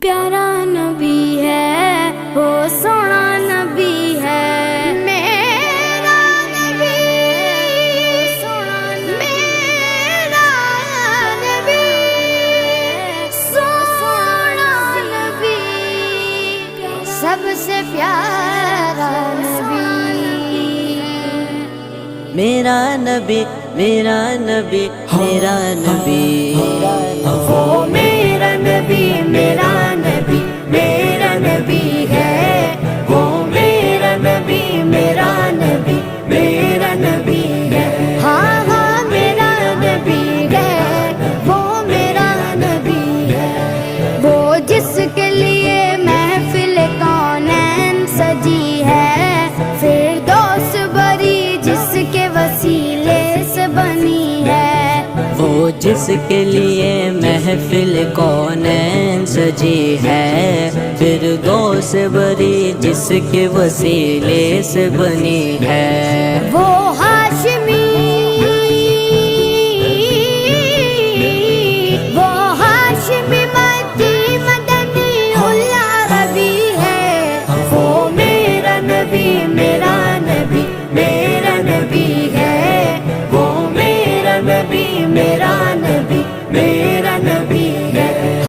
پیارا نبی ہے وہ سونا نبی ہے میرا نبی سونا میرا نبی سونا نبی سب سے پیارا نبی میرا نبی میرا نبی میرا نبی وہ میرا نبی میرا نبی میرا نبی ہے وہ میرا نبی میرا نبی میرا نبی ہے ہاں ہاں میرا نبی ہے وہ میرا نبی ہے وہ جس کے لیے محفل کونین سجی ہے فردوس بری جس کے وسیلے سے بنی ہے وہ جس کے لیے محفل کونین سجی ہے فردوس بری جس کے وسیلے سے بنی ہے